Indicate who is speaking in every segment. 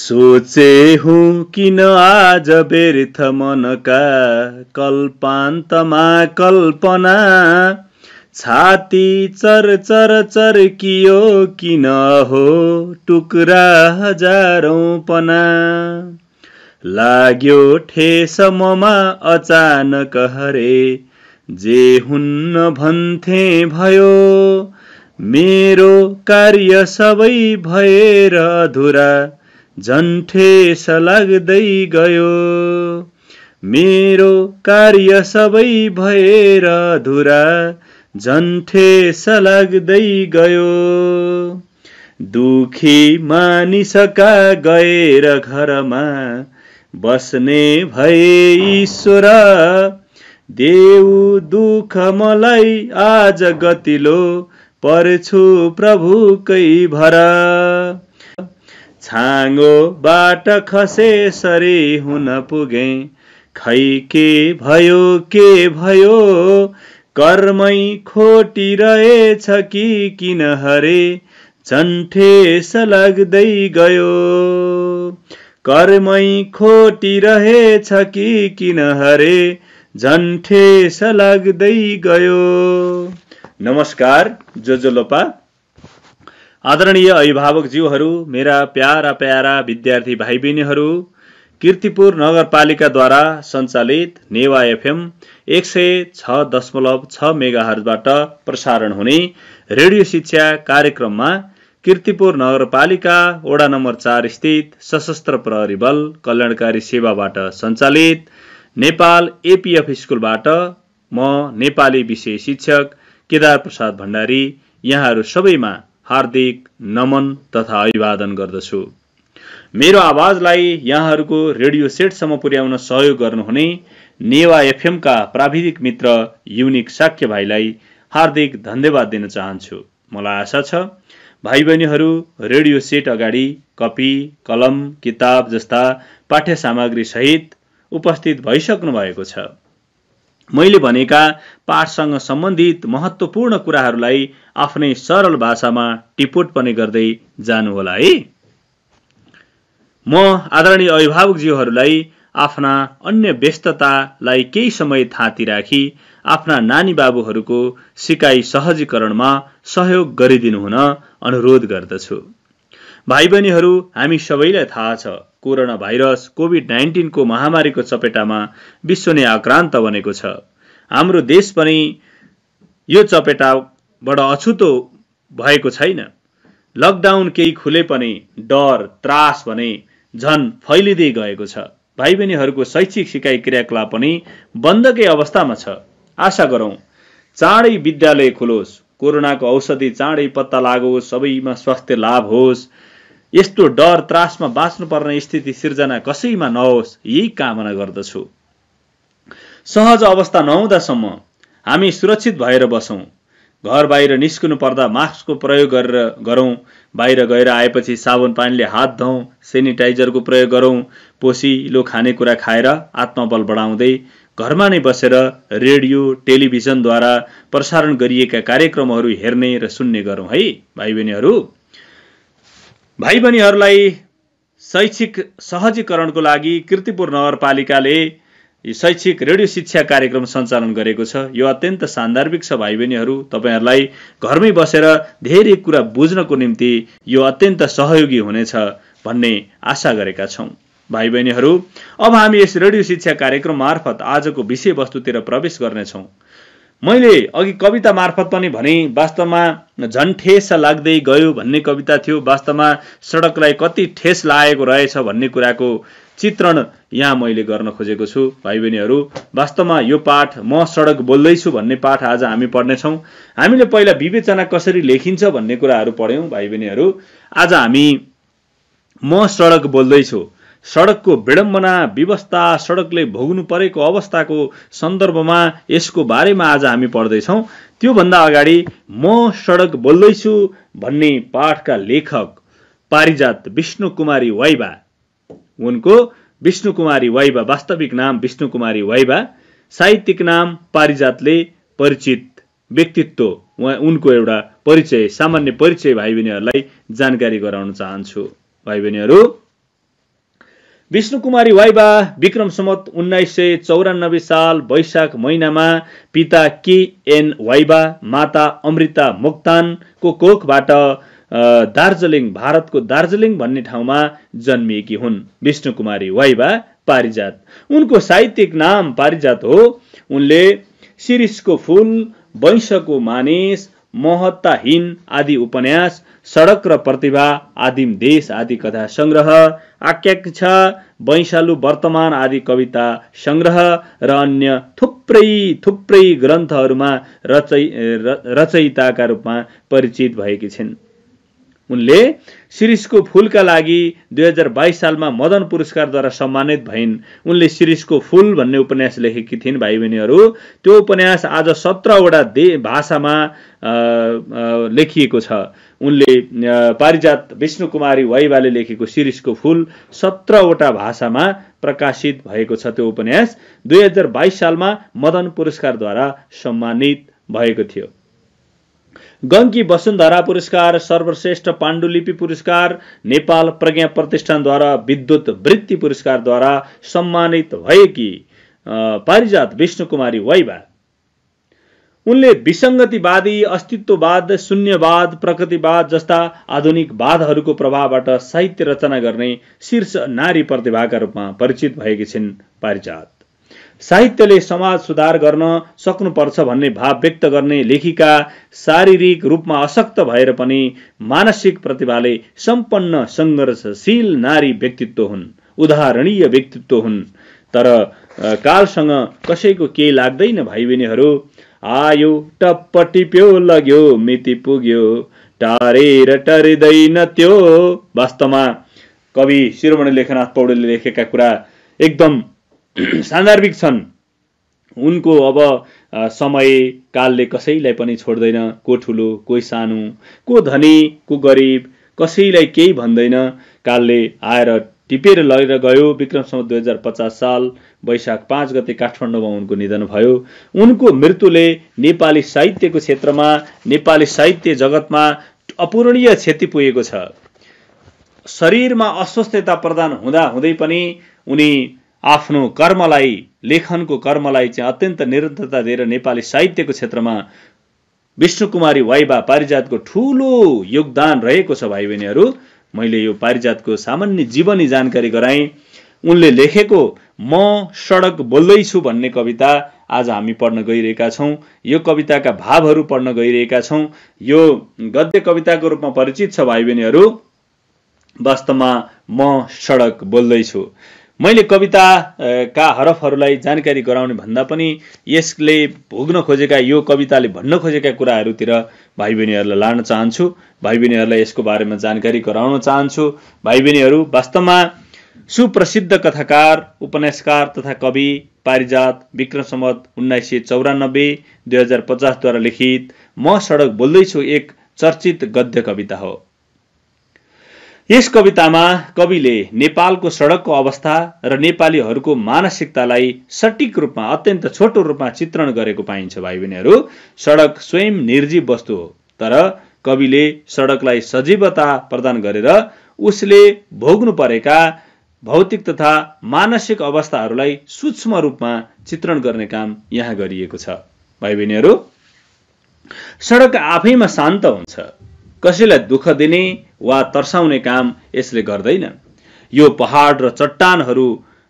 Speaker 1: सोचे हूँ किन आज व्यर्थ मनका कल्पान्तमा कल्पना छाती चर चर चर्कियो किन हो टुक्रा हजारौं पना लाग्यो ठेस ममा अचानक हरे जे हुन्न भन्थे भयो मेरो कार्य सबै भएर अधुरा झन् ठेस लाग्दै गयो मेरो कार्य सबै भएर अधुरा झन् ठेस लाग्दै गयो दुखी मानिसका गएर घरमा बस्ने भए ईश्वर देऊ दुख मलाई आज गतिलो पर्छु प्रभुकै भर छाँगोबाट खसे सरी हुन पुगे खै के भयो कर्मै खोटिरहेछ कि किन हरे झन् ठेस लाग्दै गयो कर्मै खोटिरहेछ कि किन हरे झन् ठेस लाग्दै गयो। नमस्कार जोजोलोपा आदरणीय अभिभावकज्यूहरू, मेरा प्यारा विद्यार्थी भाइ बहिनीहरू, कीर्तिपुर नगरपालिकाद्वारा सञ्चालित नेवा एफएम 106.6 मेगाहर्जबाट प्रसारण हुने रेडियो शिक्षा कार्यक्रममा कीर्तिपुर नगरपालिका वडा नम्बर 4 स्थित सशस्त्र प्रहरी बल कल्याणकारी सेवाबाट सञ्चालित नेपाल एपीएफ स्कुलबाट म नेपाली विषय शिक्षक केदार प्रसाद भण्डारी यहाँहरू सबैमा हार्दिक नमन तथा अभिवादन गर्दछु। मेरो आवाजलाई यहाँहरूको रेडियो सेटसम्म पुर्याउन सहयोग गर्नुहुने नेवा एफएम का प्राविधिक मित्र युनिक साक्य भाइलाई हार्दिक धन्यवाद दिन चाहन्छु। मलाई आशा छ भाइ बहिनीहरू रेडियो सेट अगाडि कपी, कलम, किताब जस्ता पाठ्य सामग्री सहित उपस्थित भइसक्नु भएको छ। मैले भनेका पाठसँग सम्बन्धित महत्त्वपूर्ण कुराहरूलाई आफ्नै सरल भाषामा टिपोट पनि गर्दै जानुहोला है। म आदरणीय अभिभावकज्यूहरूलाई आफ्ना अन्य व्यस्ततालाई केही समय थाती राखी आफ्ना नानी बाबुहरूको सिकाइ सहजीकरणमा सहयोग गरिदिनु हुन अनुरोध गर्दछु। भाइ बहिनीहरू, हामी सबैलाई थाहा छ कोरोना भाइरस कोभिड-19 को महामारीको चपेटामा विश्व नै आक्रान्त बनेको छ। हाम्रो देश पनि यो चपेटाबाट अछुतो भएको छैन। लकडाउन केही खुले पनि डर त्रास भने झन फैलिँदै गएको छ। भाइ बहिनीहरूको शैक्षिक सिकाइ क्रियाकलाप पनि बन्दकै अवस्थामा छ। आशा गरौं चाँडै विद्यालय खुलोस्, कोरोनाको औषधि चाँडै पत्ता लागोस्, सबैमा स्वास्थ्य लाभ होस्, यस्तो डर त्रासमा बाँच्नुपर्ने स्थिति सिर्जना कसैमा नहोस्, यही कामना गर्दछु। सहज अवस्था नहुँदासम्म हामी सुरक्षित भएर बसौं। घर बाहिर निस्कनु पर्दा मास्कको प्रयोग गरौं। बाहिर गएर आएपछि साबुन पानीले हात धौं, सेनिटाइजरको प्रयोग गरौं। पोसिलो खानेकुरा खाएर आत्मबल बढाउँदै घरमा नै बसेर रेडियो टेलिभिजनद्वारा प्रसारण गरिएका कार्यक्रमहरू हेर्ने र सुन्ने गरौं है। भाइ बहिनीहरूलाई शैक्षिक सहजीकरणको लागि कीर्तिपुर नगरपालिकाले शैक्षिक रेडियो शिक्षा कार्यक्रम सञ्चालन गरेको छ। यो अत्यन्त सान्दर्भिक छ। भाइ बहिनीहरू, तपाईहरुलाई घरमै बसेर धेरै कुरा बुझ्नको निम्ति यो अत्यन्त सहयोगी हुनेछ भन्ने आशा गरेका छौं। भाइ बहिनीहरू, अब हामी यस रेडियो शिक्षा कार्यक्रम मार्फत आजको विषयवस्तुतिर प्रवेश गर्नेछौं। मैले अघि कविता मार्फत पनि भने वास्तवमा झन् ठेस लाग्दै गयो भन्ने कविता थियो। वास्तवमा सडकलाई कति ठेस लागेको रहेछ भन्ने कुराको चित्रण यहाँ मैले गर्न खोजेको छु। भाइ बहिनीहरू, वास्तवमा यो पाठ म सडक बोल्दैछु भन्ने पाठ आज हामी पढ्नेछौँ। हामीले पहिला विवेचना कसरी लेखिन्छ भन्ने कुराहरू पढ्यौं। भाइ बहिनीहरू, आज हामी म सडक बोल्दैछु, सडकको विडम्बना व्यवस्था, सडकले भोग्नु परेको अवस्थाको सन्दर्भमा यसको बारेमा आज हामी पढ्दैछौँ। त्यो भन्दा अगाडि म सडक बोल्दैछु भन्ने पाठका लेखक पारिजात विष्णुकुमारी वाइबा, उनको विष्णुकुमारी वाइबा, वास्तविक नाम विष्णुकुमारी वाइबा, साहित्यिक नाम पारिजातले परिचित व्यक्तित्व, उनको एउटा परिचय, सामान्य परिचय भाइ बहिनीहरूलाई जानकारी गराउन चाहन्छु। भाइ बहिनीहरू, विष्णुकुमारी वाइबा विक्रम सम्वत 1994 साल वैशाख महिनामा पिता के.एन. वाइबा माता अमृता मोक्तानको कोखबाट दार्जिलिङ, भारतको दार्जिलिङ भन्ने ठाउँमा जन्मिएकी हुन्। विष्णुकुमारी वाइबा पारिजात, उनको साहित्यिक नाम पारिजात हो। उनले शिरीषको फूल, वंशको मानिस, महत्ताहीन आदि उपन्यास, सडक र प्रतिभा, आदिम देश आदि कथा संग्रह, आख्यायिका, वैशालु वर्तमान आदि कविता संग्रह र अन्य थुप्रै ग्रन्थहरूमा रचयिताका रूपमा परिचित भएकी छिन्। उनले शिरीषको फूलका लागि 2022 सालमा मदन पुरस्कारद्वारा सम्मानित भइन्। उनले शिरीषको फूल भन्ने उपन्यास लेखेकी थिइन् भाइ बहिनीहरू। त्यो उपन्यास आज 17वटा भाषामा लेखिएको छ। उनले पारिजात विष्णुकुमारी वाइबाले लेखेको शिरीषको फूल 17वटा भाषामा प्रकाशित भएको छ। त्यो उपन्यास 2022 सालमा मदन पुरस्कारद्वारा सम्मानित भएको थियो। गङ्की वसुन्धरा पुरस्कार, सर्वश्रेष्ठ पाण्डुलिपि पुरस्कार, नेपाल प्रज्ञा प्रतिष्ठानद्वारा विद्युत वृत्ति पुरस्कारद्वारा सम्मानित भएकी पारिजात विष्णुकुमारी वाइबा, उनले विसङ्गतिवादी, अस्तित्ववाद, शून्यवाद, प्रकृतिवाद जस्ता आधुनिक वादहरूको प्रभावबाट साहित्य रचना गर्ने शीर्ष नारी प्रतिभाका रूपमा परिचित भएकी छिन्। पारिजात साहित्यले समाज सुधार गर्न सक्नुपर्छ भन्ने भाव व्यक्त गर्ने लेखिका, शारीरिक रूपमा अशक्त भएर पनि मानसिक प्रतिभाले सम्पन्न सङ्घर्षशील नारी व्यक्तित्व हुन्, उदाहरणीय व्यक्तित्व हुन्। तर कालसँग कसैको केही लाग्दैन भाइ बहिनीहरू। आयो टप्प टिप्यो लग्यो मिति पुग्यो टारेर टर्दैन त्यो। वास्तवमा कवि शिरोमणि लेखनाथ पौडेलले लेखेका कुरा एकदम सान्दर्भिक छन्। उनको अब समय कालले कसैलाई पनि छोड्दैन। को ठुलो, कोही सानो, को धनी, को गरिब, कसैलाई केही भन्दैन। कालले आएर टिपेर लगेर गयो। विक्रम सम्वत 2050 साल वैशाख 5 गते काठमाडौँमा उनको निधन भयो। उनको मृत्युले नेपाली साहित्यको क्षेत्रमा, नेपाली साहित्य जगतमा अपूरणीय क्षति पुगेको छ। शरीरमा अस्वस्थता प्रदान हुँदा हुँदै पनि उनी आफ्नो कर्मलाई, लेखनको कर्मलाई चाहिँ अत्यन्त निरन्तरता दिएर नेपाली साहित्यको क्षेत्रमा विष्णुकुमारी वाइबा पारिजातको ठूलो योगदान रहेको छ। भाइ बहिनीहरू, मैले यो पारिजातको सामान्य जीवनी जानकारी गराएँ। उनले लेखेको म सडक बोल्दैछु भन्ने कविता आज हामी पढ्न गइरहेका छौँ। यो कविताका भावहरू पढ्न गइरहेका छौँ। यो गद्य कविताको रूपमा परिचित छ भाइ बहिनीहरू। वास्तवमा म सडक बोल्दैछु। मैले कविताका हरफहरूलाई जानकारी गराउने भन्दा पनि यसले भोग्न खोजेका, यो कविताले भन्न खोजेका कुराहरूतिर भाइ बहिनीहरूलाई लान चाहन्छु। भाइ बहिनीहरूलाई यसको बारेमा जानकारी गराउन चाहन्छु। भाइ बहिनीहरू, वास्तवमा सुप्रसिद्ध कथाकार, उपन्यासकार तथा कवि पारिजात विक्रम सम्वत 1994 2050 द्वारा लिखित म सडक बोल्दैछु एक चर्चित गद्य कविता हो। यस कवितामा कविले नेपालको सडकको अवस्था र नेपालीहरूको मानसिकतालाई सटीक रूपमा, अत्यन्त छोटो रूपमा चित्रण गरेको पाइन्छ। भाइ बहिनीहरू, सडक स्वयं निर्जीव वस्तु हो, तर कविले सडकलाई सजीवता प्रदान गरेर उसले भोग्नु परेका भौतिक तथा मानसिक अवस्थाहरूलाई सूक्ष्म रूपमा चित्रण गर्ने काम यहाँ गरिएको छ। भाइ बहिनीहरू, सडक आफैमा शान्त हुन्छ। कसैलाई दुःख दिने वा तर्साउने काम यसले गर्दैन। यो पहाड र चट्टानहरू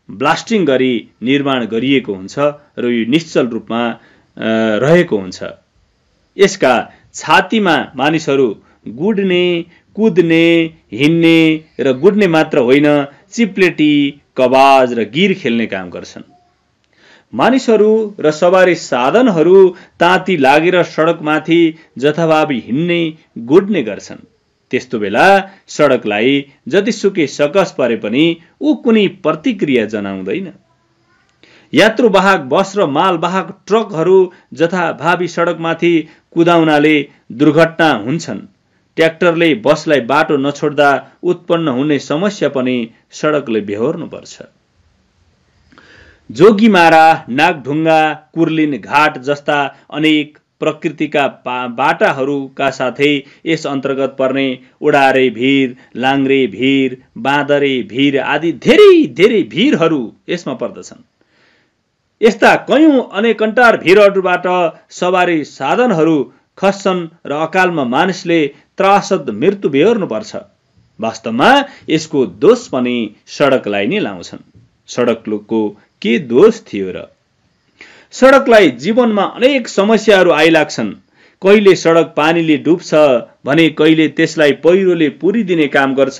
Speaker 1: ब्लास्टिङ गरी निर्माण गरिएको हुन्छ र यो निश्चल रूपमा रहेको हुन्छ। यसका छातीमा मानिसहरू गुड्ने, कुद्ने, हिँड्ने र गुड्ने मात्र होइन, चिप्लेटी, कबाज र गिर खेल्ने काम गर्छन्। मानिसहरू र सवारी साधनहरू ताती लागेर सडकमाथि जथाभावी हिँड्ने, गुड्ने गर्छन्। त्यस्तो बेला सडकलाई जतिसुकै सकस परे पनि ऊ कुनै प्रतिक्रिया जनाउँदैन। यात्रुवाहक बस र मालवाहक ट्रकहरू जथाभावी सडकमाथि कुदाउनाले दुर्घटना हुन्छन्। ट्र्याक्टरले बसलाई बाटो नछोड्दा उत्पन्न हुने समस्या पनि सडकले बेहोर्नुपर्छ। जोगीमारा, नागढुङ्गा, कुर्लिन घाट जस्ता अनेक प्रकृतिका बाटाहरूका साथै यस अन्तर्गत पर्ने ओडारे भिर, लाङ्रे भिर, बाँदरे भिर आदि धेरै धेरै भिरहरू यसमा पर्दछन्। यस्ता कयौं अनेकन्टार भिरहरूबाट सवारी साधनहरू खस्छन् र अकालमा मानिसले त्रासद मृत्यु बेहोर्नुपर्छ। वास्तवमा यसको दोष पनि सडकलाई नै लाउँछन्। सडकको के दोष थियो र? सडकलाई जीवनमा अनेक समस्याहरू आइलाग्छन्। कहिले सडक पानीले डुब्छ भने कहिले त्यसलाई पहिरोले पुरिदिने काम गर्छ।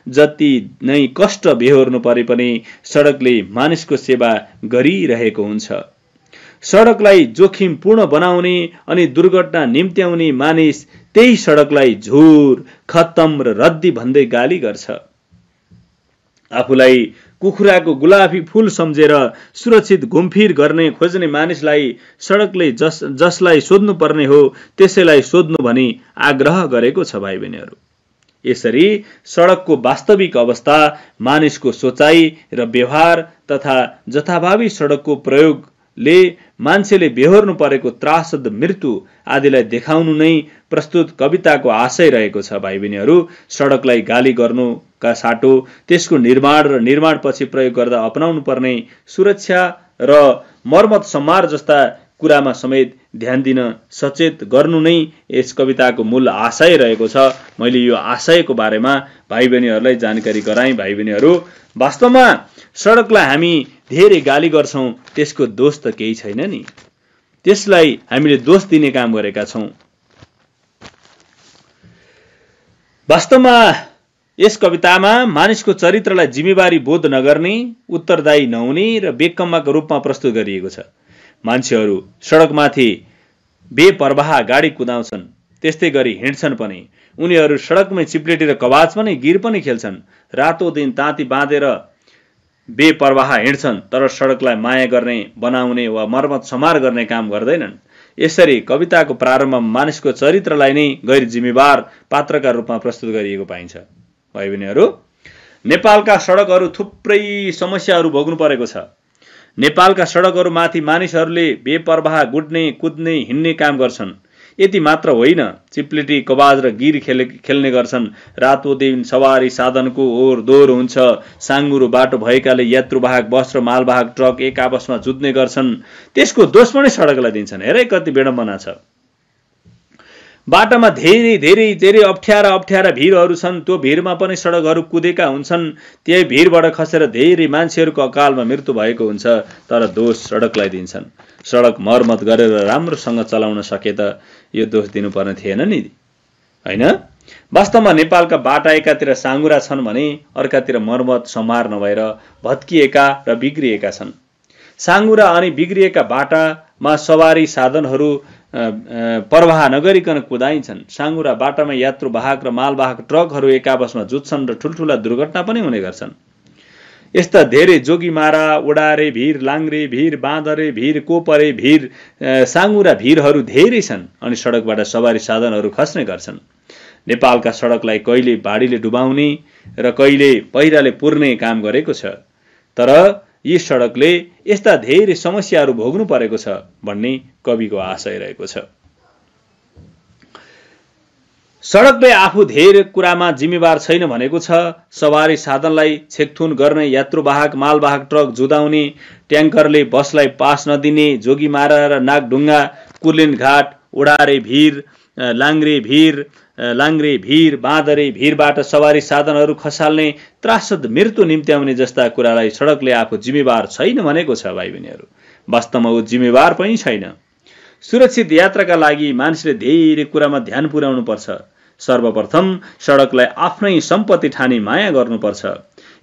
Speaker 1: जति नै कष्ट बेहोर्नु परे पनि सडकले मानिसको सेवा गरिरहेको हुन्छ। सडकलाई जोखिमपूर्ण बनाउने अनि दुर्घटना निम्त्याउने मानिस त्यही सडकलाई झुर, खत्तम र रद्दी भन्दै गाली गर्छ। आफूलाई कुखुराको गुलाबी फूल सम्झेर सुरक्षित घुमफिर गर्ने खोज्ने मानिसलाई सडकले जसलाई सोध्नु पर्ने हो त्यसैलाई सोध्नु भनी आग्रह गरेको छ भाइ बहिनीहरू। यसरी सडकको वास्तविक अवस्था, मानिसको सोचाइ र व्यवहार तथा जथाभावी सडकको प्रयोगले मान्छेले बेहोर्नु परेको त्रासद मृत्यु आदिलाई देखाउनु नै प्रस्तुत कविताको आशय रहेको छ भाइ बहिनीहरू। सडकलाई गाली गर्नुका साटो त्यसको निर्माण र निर्माणपछि प्रयोग गर्दा अपनाउनु पर्ने सुरक्षा र मर्मत सम्हार जस्ता कुरामा समेत ध्यान दिन सचेत गर्नु नै यस कविताको मूल आशय रहेको छ। मैले यो आशयको बारेमा भाइ बहिनीहरूलाई जानकारी गराएँ। भाइ बहिनीहरू, वास्तवमा सडकलाई हामी धेरै गाली गर्छौं, त्यसको दोष त केही छैन नि। त्यसलाई हामीले दोष दिने काम गरेका छौं। वास्तवमा यस कवितामा मानिसको चरित्रलाई जिम्मेवारी बोध नगर्ने, उत्तरदायी नहुने र बेकम्माको रूपमा प्रस्तुत गरिएको छ। मान्छेहरू सडकमाथि बेपरवाह गाडी कुदाउँछन्, त्यस्तै गरी हिँड्छन् पनि। उनीहरू सडकमै चिप्लेटेर कवाच पनि गिर पनि खेल्छन्। रातो दिन ताती बाँधेर बेपरवाह हिँड्छन्, तर सडकलाई माया गर्ने, बनाउने वा मर्मत सम्हार गर्ने काम गर्दैनन्। यसरी कविताको प्रारम्भमा मानिसको चरित्रलाई नै गैर जिम्मेवार पात्रका रूपमा प्रस्तुत गरिएको पाइन्छ। भाइ बहिनीहरू, नेपालका सडकहरू थुप्रै समस्याहरू भोग्नु परेको छ। नेपालका सडकहरूमाथि मानिसहरूले बेपरवाह गुड्ने, कुद्ने, हिँड्ने काम गर्छन्। यति मात्र होइन, चिप्लेटी, कवाज र गिर खेल्ने गर्छन्। रातो दिन सवारी साधनको ओर दोहोर हुन्छ। साङ्गुरो बाटो भएकाले यात्रुवाहक बस र मालवाहक ट्रक एक आपसमा जुझ्ने गर्छन्। त्यसको दोष पनि सडकलाई दिन्छन्। हेरै कति विडम्बना छ। बाटामा धेरै धेरै धेरै अप्ठ्यारा भिरहरू छन्। त्यो भिरमा पनि सडकहरू कुदेका हुन्छन्। त्यही भिरबाट खसेर धेरै मान्छेहरूको अकालमा मृत्यु भएको हुन्छ, तर दोष सडकलाई दिन्छन्। सडक मर्मत गरेर राम्रोसँग चलाउन सके त यो दोष दिनुपर्ने थिएन नि, हैन? वास्तवमा नेपालका बाटा एकातिर साँगुरा छन् भने अर्कातिर मर्मत सम्हार नभएर भत्किएका र बिग्रिएका छन्। साँगुरा अनि बिग्रिएका बाटामा सवारी साधनहरू परवाह नगरिकन कुदाइन्छन्। साँगुरा बाटामा यात्रुवाहक र मालवाहक ट्रकहरू एक आपसमा जुझ्छन् र ठुल्ठुला दुर्घटना पनि हुने गर्छन्। यस्ता धेरै जोगीमारा, ओडारे भिर, लाङ्रे भिर, बाँदरे भिर, कोपरे भिर, साँगुरा भिरहरू धेरै छन् अनि सडकबाट सवारी साधनहरू खस्ने गर्छन्। नेपालका सडकलाई कहिले बाढीले डुबाउने र कहिले पहिराले पुर्ने काम गरेको छ। तर यी सडकले यस्ता धेरै समस्याहरू भोग्नु परेको छ भन्ने कविको आशय रहेको छ। सडकले आफू धेरै कुरामा जिम्मेवार छैन भनेको छ। सवारी साधनलाई छेकथुन गर्ने, यात्रुवाहक मालवाहक ट्रक जुदाउने, ट्याङ्करले बसलाई पास नदिने, जोगीमारा र नागढुङ्गा, कुर्लिन घाट, ओडारे भिर, लाङ्रे भिर, बाँदरे भिरबाट सवारी साधनहरू खसाल्ने, त्रासद मृत्यु निम्त्याउने जस्ता कुरालाई सडकले आफू जिम्मेवार छैन भनेको छ। भाइ बहिनीहरू, वास्तवमा ऊ जिम्मेवार पनि छैन। सुरक्षित यात्राका लागि मानिसले धेरै कुरामा ध्यान पुर्याउनु पर्छ। सर्वप्रथम सडकलाई आफ्नै सम्पत्ति ठानी माया गर्नुपर्छ।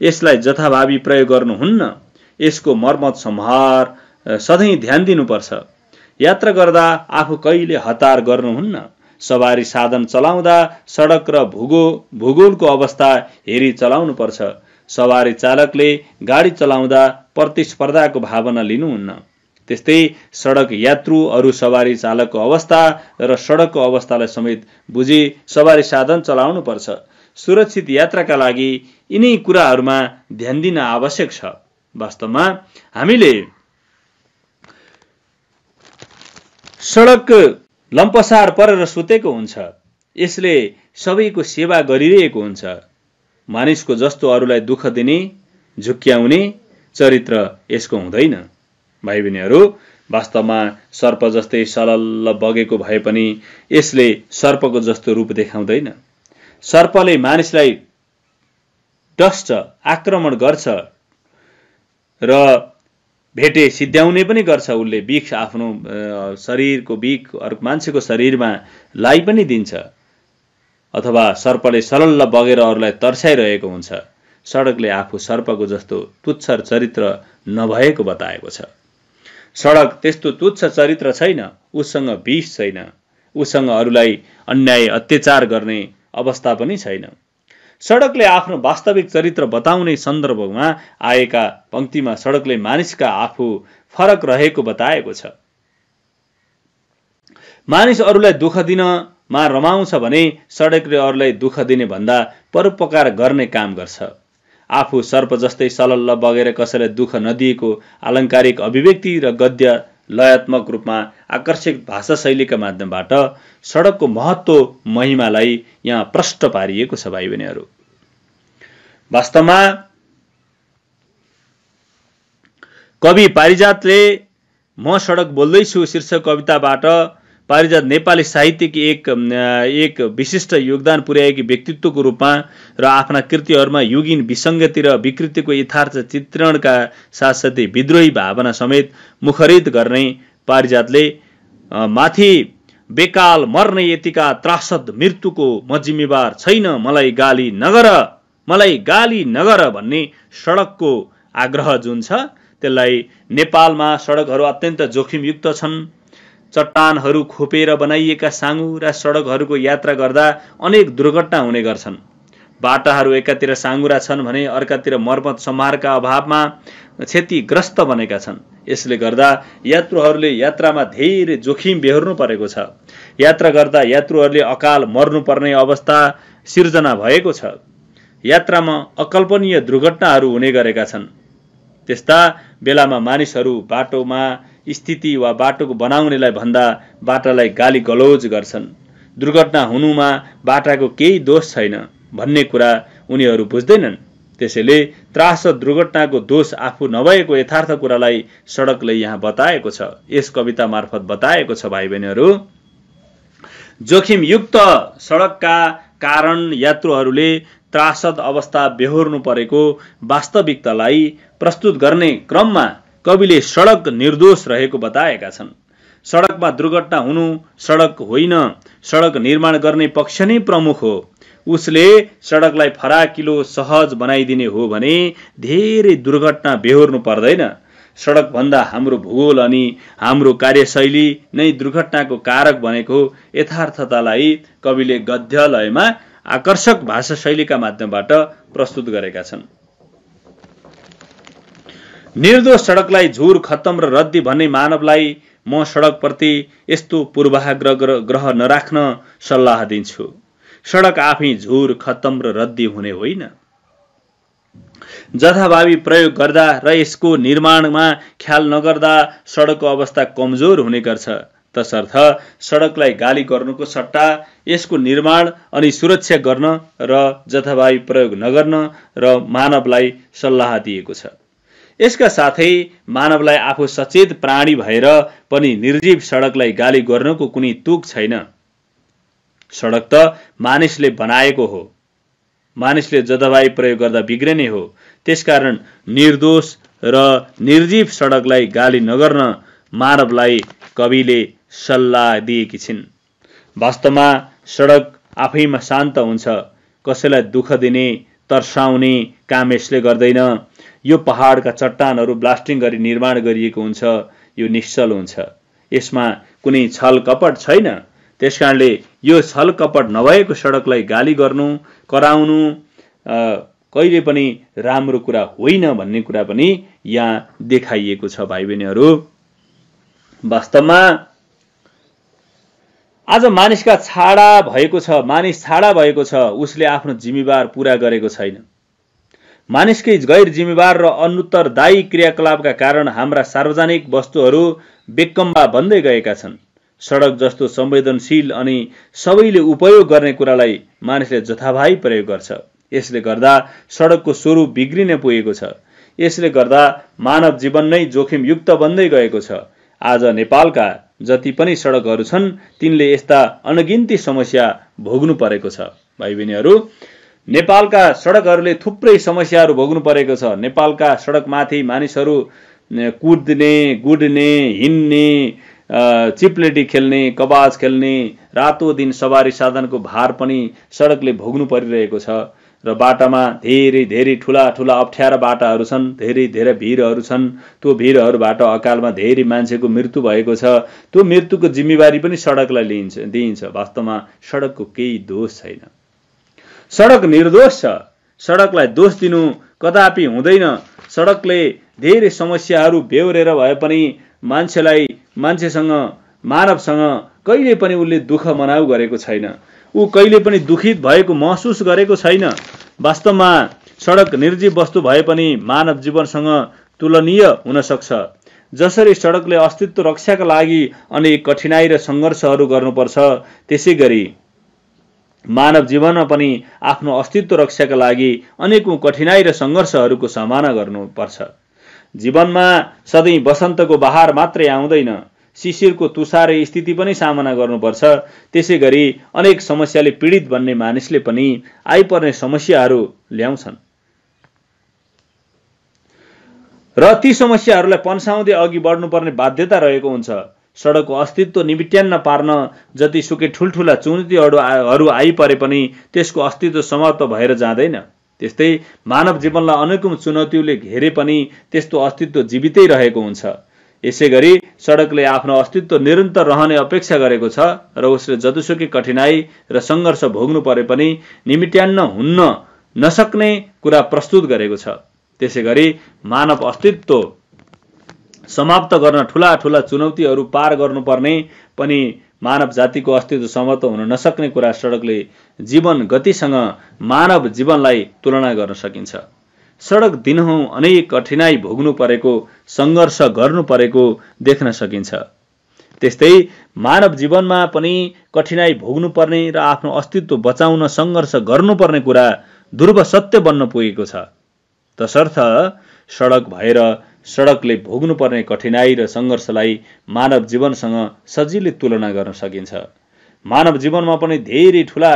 Speaker 1: यसलाई जथाभावी प्रयोग गर्नुहुन्न। यसको मर्मत सम्हार सधैँ ध्यान दिनुपर्छ। यात्रा गर्दा आफू कहिले हतार गर्नुहुन्न। सवारी साधन चलाउँदा सडक र भूगोलको अवस्था हेरी चलाउनुपर्छ। सवारी चालकले गाडी चलाउँदा प्रतिस्पर्धाको भावना लिनुहुन्न। त्यस्तै सडक यात्रु अरू सवारी चालकको अवस्था र सडकको अवस्थालाई समेत बुझी सवारी साधन चलाउनुपर्छ। सुरक्षित यात्राका लागि यिनै कुराहरूमा ध्यान दिन आवश्यक छ। वास्तवमा हामीले सडक लम्पसार परेर सुतेको हुन्छ। यसले सबैको सेवा गरिरहेको हुन्छ। मानिसको जस्तो अरूलाई दुःख दिने, झुक्क्याउने चरित्र यसको हुँदैन। भाइ बहिनीहरू, वास्तवमा सर्प जस्तै सलल्ल बगेको भए पनि यसले सर्पको जस्तो रूप देखाउँदैन। सर्पले मानिसलाई डस्छ, आक्रमण गर्छ र भेटे सिद्ध्याउने पनि गर्छ। उसले बिख आफ्नो शरीरको बिख अर्को मान्छेको शरीरमा लाई पनि दिन्छ, अथवा सर्पले सलल्ल बगेर अरूलाई तर्साइरहेको हुन्छ। सडकले आफू सर्पको जस्तो तुच्छ चरित्र नभएको बताएको छ। सडक त्यस्तो तुच्छ चरित्र छैन। उसँग विष छैन। उसँग अरूलाई अन्याय अत्याचार गर्ने अवस्था पनि छैन। सडकले आफ्नो वास्तविक चरित्र बताउने सन्दर्भमा आएका पंक्तिमा सडकले मानिसका आफू फरक रहेको बताएको छ। मानिस अरूलाई दुःख दिनमा रमाउँछ भने सडकले अरूलाई दुःख दिने भन्दा परोपकार गर्ने काम गर्छ। आफू सर्प जस्तै सलल्ल बगेर कसैलाई दुःख नदिएको आलङ्कारिक अभिव्यक्ति र गद्य लयात्मक रूपमा आकर्षक भाषा शैलीका माध्यमबाट सडकको महत्त्व महिमालाई यहाँ प्रष्ट पारिएको छ। भाइ बहिनीहरू, वास्तवमा कवि पारिजातले म सडक बोल्दैछु शीर्षक कविताबाट पारिजात नेपाली साहित्यकी एक विशिष्ट योगदान पुर्याएकी व्यक्तित्वको रूपमा र आफ्ना कृतिहरूमा युगीन विसङ्गति र विकृतिको यथार्थ चित्रणका साथसाथै विद्रोही भावना समेत मुखरित गर्ने पारिजातले माथि बेकाल मर्ने यतिका त्रासद मृत्युको म जिम्मेवार छैन, मलाई गाली नगर भन्ने सडकको आग्रह जुन छ त्यसलाई नेपालमा सडकहरू अत्यन्त जोखिमयुक्त छन्। चट्टानहरू खोपेर बनाइएका साँघुरा सडकहरूको यात्रा गर्दा अनेक दुर्घटना हुने गर्छन्। बाटाहरू एकातिर साँघुरा छन् भने अर्कातिर मर्मत सम्हारका अभावमा क्षतिग्रस्त बनेका छन्। यसले गर्दा यात्रुहरूले यात्रामा धेरै जोखिम बेहोर्नु परेको छ। यात्रा गर्दा यात्रुहरूले अकाल मर्नुपर्ने अवस्था सिर्जना भएको छ। यात्रामा अकल्पनीय दुर्घटनाहरू हुने गरेका छन्। त्यस्ता बेलामा मानिसहरू बाटोमा स्थिति वा बाटोको बनाउनेलाई भन्दा बाटालाई गाली गलौज गर्छन्। दुर्घटना हुनुमा बाटाको केही दोष छैन भन्ने कुरा उनीहरू बुझ्दैनन्। त्यसैले त्रासद दुर्घटनाको दोष आफू नभएको यथार्थ कुरालाई सडकले यहाँ बताएको छ, यस कविता मार्फत बताएको छ। भाइ बहिनीहरू, जोखिमयुक्त सडकका कारण यात्रुहरूले त्रासद अवस्था बेहोर्नु परेको वास्तविकतालाई प्रस्तुत गर्ने क्रममा कविले सडक निर्दोष रहेको बताएका छन्। सडकमा दुर्घटना हुनु सडक होइन, सडक निर्माण गर्ने पक्ष नै प्रमुख हो। उसले सडकलाई फराकिलो सहज बनाइदिने हो भने धेरै दुर्घटना बेहोर्नु पर्दैन। सडक भन्दा हाम्रो भूगोल अनि हाम्रो कार्यशैली नै दुर्घटनाको कारक बनेको यथार्थतालाई कविले गद्यलयमा आकर्षक भाषा शैलीका माध्यमबाट प्रस्तुत गरेका छन्। निर्दोष सडकलाई झुर खत्तम र रद्दी भन्ने मानवलाई म सडकप्रति यस्तो पूर्वाग्रह नराख्न सल्लाह दिन्छु। सडक आफै झुर खत्तम र रद्दी हुने होइन। जथाभावी प्रयोग गर्दा र यसको निर्माणमा ख्याल नगर्दा सडकको अवस्था कमजोर हुने गर्छ। तसर्थ सडकलाई गाली गर्नुको सट्टा यसको निर्माण अनि सुरक्षा गर्न र जथाभावी प्रयोग नगर्न र मानवलाई सल्लाह दिएको छ। यसका साथै मानवलाई आफू सचेत प्राणी भएर पनि निर्जीव सडकलाई गाली गर्नको कुनै तुक छैन। सडक त मानिसले बनाएको हो। मानिसले जथाभावी प्रयोग गर्दा बिग्रने हो। त्यसकारण निर्दोष र निर्जीव सडकलाई गाली नगर्न मानवलाई कविले सल्लाह दिएकी छिन्। वास्तवमा सडक आफैमा शान्त हुन्छ। कसैलाई दुःख दिने, तर्साउने काम यसले गर्दैन। यो पहाडका चट्टानहरू ब्लास्टिङ गरी निर्माण गरिएको हुन्छ। यो निश्चल हुन्छ। यसमा कुनै छल कपट छैन। त्यसकारणले यो छल कपट नभएको सडकलाई गाली गर्नु, कराउनु कहिले पनि राम्रो कुरा होइन भन्ने कुरा पनि यहाँ देखाइएको छ। भाइ बहिनीहरू, वास्तवमा आज मानिसका छाडा भएको छ। मानिस छाडा भएको छ। उसले आफ्नो जिम्मेवार पूरा गरेको छैन। मानिसकै गैर जिम्मेवार र अनुत्तरदायी क्रियाकलापका कारण हाम्रा सार्वजनिक वस्तुहरू बेकम्बा बन्दै गएका छन्। सडक जस्तो संवेदनशील अनि सबैले उपयोग गर्ने कुरालाई मानिसले जथाभावी प्रयोग गर्छ। यसले गर्दा सडकको स्वरूप बिग्रिन पुगेको छ। यसले गर्दा मानव जीवन नै जोखिमयुक्त बन्दै गएको छ। आज नेपालका जति पनि सडकहरू छन् तिनले यस्ता अनगिन्ती समस्या भोग्नु परेको छ। भाइ बहिनीहरू, नेपालका सडकहरूले थुप्रै समस्याहरू भोग्नु परेको छ। नेपालका सडकमाथि मानिसहरू कुद्ने, गुड्ने, हिँड्ने, चिप्लेटी खेल्ने, कबाज खेल्ने, रातो दिन सवारी साधनको भार पनि सडकले भोग्नु परिरहेको छ। र बाटामा धेरै ठुला अप्ठ्यारा बाटाहरू छन्, धेरै भिरहरू छन्। त्यो भिरहरूबाट अकालमा धेरै मान्छेको मृत्यु भएको छ। त्यो मृत्युको जिम्मेवारी पनि सडकलाई दिइन्छ। वास्तवमा सडकको केही दोष छैन। सडक निर्दोष छ। सडकलाई दोष दिनु कदापि हुँदैन। सडकले धेरै समस्याहरू बेहोरेर भए पनि मान्छेसँग, मानवसँग कहिले पनि उसले दुःख मनाउ गरेको छैन। ऊ कहिले पनि दुखित भएको महसुस गरेको छैन। वास्तवमा सडक निर्जीव वस्तु भए पनि मानव जीवनसँग तुलनीय हुन सक्छ। जसरी सडकले अस्तित्व रक्षाका लागि अनेक कठिनाई र सङ्घर्षहरू गर्नुपर्छ, त्यसैगरी मानव जीवनमा पनि आफ्नो अस्तित्व रक्षाका लागि अनेकौं कठिनाई र सङ्घर्षहरूको सामना गर्नुपर्छ। जीवनमा सधैँ बसन्तको बहार मात्रै आउँदैन, शिशिरको तुषारे स्थिति पनि सामना गर्नुपर्छ। त्यसैगरी अनेक समस्याले पीडित बन्ने मानिसले पनि आइपर्ने समस्याहरू ल्याउँछन् र ती समस्याहरूलाई पन्साउँदै अघि बढ्नुपर्ने बाध्यता रहेको हुन्छ। सडकको अस्तित्व निमिट्यान्न पार्न जतिसुकै ठुल्ठुला चुनौतीहरू आइपरे पनि त्यसको अस्तित्व समाप्त भएर जाँदैन। त्यस्तै मानव जीवनलाई अनेकौं चुनौतीले घेरे पनि त्यस्तो अस्तित्व जीवितै रहेको हुन्छ। यसैगरी सडकले आफ्नो अस्तित्व निरन्तर रहने अपेक्षा गरेको छ र उसले जतिसुकै कठिनाई र सङ्घर्ष भोग्नु परे पनि निमिट्यान्न हुन्न नसक्ने कुरा प्रस्तुत गरेको छ। त्यसैगरी मानव अस्तित्व समाप्त गर्न ठुला चुनौतीहरू पार गर्नुपर्ने पनि मानव जातिको अस्तित्व समाप्त हुन नसक्ने कुरा सडकले जीवन गतिसँग मानव जीवनलाई तुलना गर्न सकिन्छ। सडक दिनहुँ अनेक कठिनाई भोग्नु परेको, सङ्घर्ष गर्नु परेको देख्न सकिन्छ। त्यस्तै मानव जीवनमा पनि कठिनाई भोग्नु पर्ने र आफ्नो अस्तित्व बचाउन सङ्घर्ष गर्नुपर्ने कुरा ध्रुव सत्य बन्न पुगेको छ। तसर्थ सडक भएर सडकले भोग्नुपर्ने कठिनाई र सङ्घर्षलाई मानव जीवनसँग सजिलै तुलना गर्न सकिन्छ। मानव जीवनमा पनि धेरै ठुला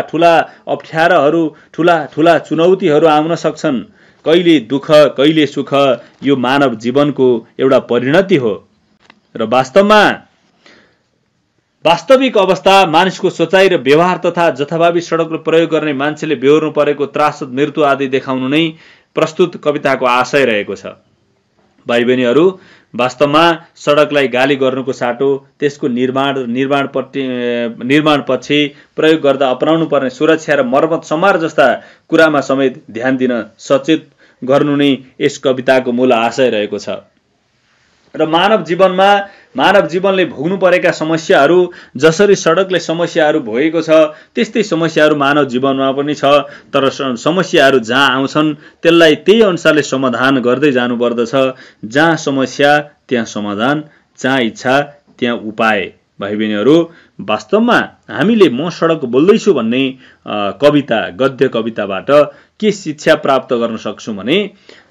Speaker 1: अप्ठ्याराहरू, ठुला चुनौतीहरू आउन सक्छन्। कहिले दुःख, कहिले सुख, यो मानव जीवनको एउटा परिणति हो। र वास्तविक अवस्था मानिसको सोचाइ र व्यवहार तथा जथाभावी सडकले प्रयोग गर्ने मान्छेले बेहोर्नु परेको त्रासद, मृत्यु आदि देखाउनु नै प्रस्तुत कविताको आशय रहेको छ। भाइ बहिनीहरू, वास्तवमा सडकलाई गाली गर्नुको साटो त्यसको निर्माण पछि प्रयोग गर्दा अपनाउनु पर्ने सुरक्षा र मर्मत सम्हार जस्ता कुरामा समेत ध्यान दिन सचेत गर्नु नै यस कविताको मूल आशय रहेको छ। र मानव जीवनले भोग्नु परेका समस्याहरू जसरी सडकले समस्याहरू भोगेको छ त्यस्तै समस्याहरू मानव जीवनमा पनि छ। तर समस्याहरू जहाँ आउँछन् त्यसलाई त्यही अनुसारले समाधान गर्दै जानुपर्दछ। जहाँ समस्या त्यहाँ समाधान, जहाँ इच्छा त्यहाँ उपाय। भाइ बहिनीहरू, वास्तवमा हामीले म सडक बोल्दैछु भन्ने कविता, गद्य कविताबाट के शिक्षा प्राप्त गर्न सक्छौँ भने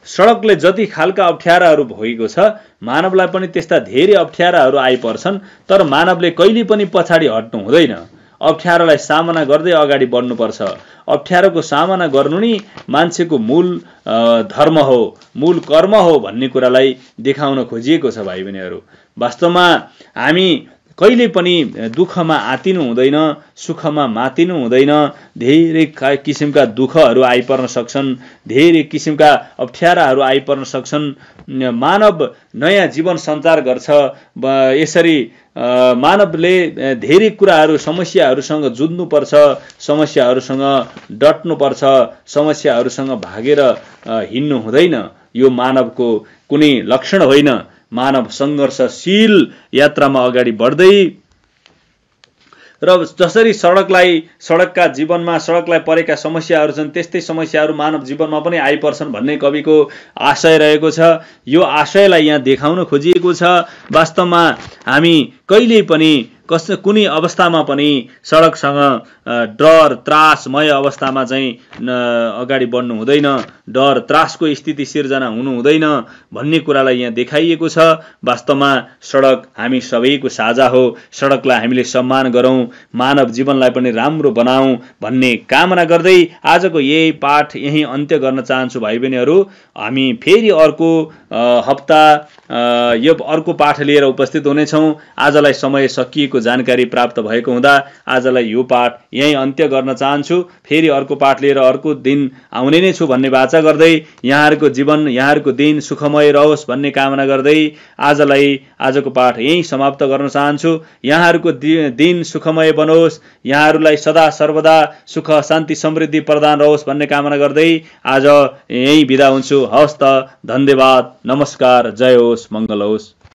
Speaker 1: सडकले जति खालका अप्ठ्याराहरू भोगेको छ मानवलाई पनि त्यस्ता धेरै अप्ठ्याराहरू आइपर्छन्। तर मानवले कहिले पनि पछाडि हट्नु हुँदैन। अप्ठ्यारालाई सामना गर्दै अगाडि बढ्नुपर्छ। अप्ठ्यारोको सामना गर्नु नै मान्छेको मूल धर्म हो, मूल कर्म हो भन्ने कुरालाई देखाउन खोजिएको छ। भाइ बहिनीहरू, वास्तवमा हामी कहिले पनि दुःखमा आतिनु हुँदैन, सुखमा मातिनु हुँदैन। धेरै किसिमका दुःखहरू आइपर्न सक्छन्, धेरै किसिमका अप्ठ्याराहरू आइपर्न सक्छन्। मानव नयाँ जीवन सञ्चार गर्छ। यसरी मानवले धेरै कुराहरू, समस्याहरूसँग जुझ्नुपर्छ, समस्याहरूसँग डट्नुपर्छ, समस्याहरूसँग भागेर हिँड्नु हुँदैन। यो मानवको कुनै लक्षण होइन। मानव सङ्घर्षशील यात्रामा अगाडि बढ्दै र जसरी सडकका जीवनमा सडकलाई परेका समस्याहरू छन् त्यस्तै समस्याहरू मानव जीवनमा पनि आइपर्छन् भन्ने कविको आशय रहेको छ। यो आशयलाई यहाँ देखाउन खोजिएको छ। वास्तवमा हामी कहिल्यै पनि कुनै अवस्थामा पनि सडकसँग डर त्रासमय अवस्थामा चाहिँ अगाडि बढ्नु हुँदैन, डर त्रासको स्थिति सिर्जना हुनु हुँदैन भन्ने कुरालाई यहाँ देखाइएको छ। वास्तवमा सडक हामी सबैको साझा हो। सडकलाई हामीले सम्मान गरौँ, मानव जीवनलाई पनि राम्रो बनाऊ भन्ने कामना गर्दै आजको यही पाठ यही अन्त्य गर्न चाहन्छु। भाइ बहिनीहरू, हामी फेरि अर्को हप्ता यो अर्को पाठ लिएर उपस्थित हुनेछौँ। आजलाई समय सकिएको जानकारी प्राप्त भएको हुँदा आजलाई यो पाठ यही अन्त्य गर्न चाहन्छु। फेरि अर्को पाठ लिएर अर्को दिन आउने नै छु भन्ने वाचा गर्दै यहाँहरूको जीवन यहाँहरूको दिन सुखमय रहोस् भन्ने कामना गर्दै आजको पाठ यही समाप्त गर्न चाहन्छु। यहाँहरूको दिन सुखमय बनोस्, यहाँहरूलाई सदा सर्वदा सुख शान्ति समृद्धि प्रदान रहोस् भन्ने कामना गर्दै आज यही बिदा हुन्छु। हवस् त, धन्यवाद, नमस्कार, जय होस्, मङ्गल होस्।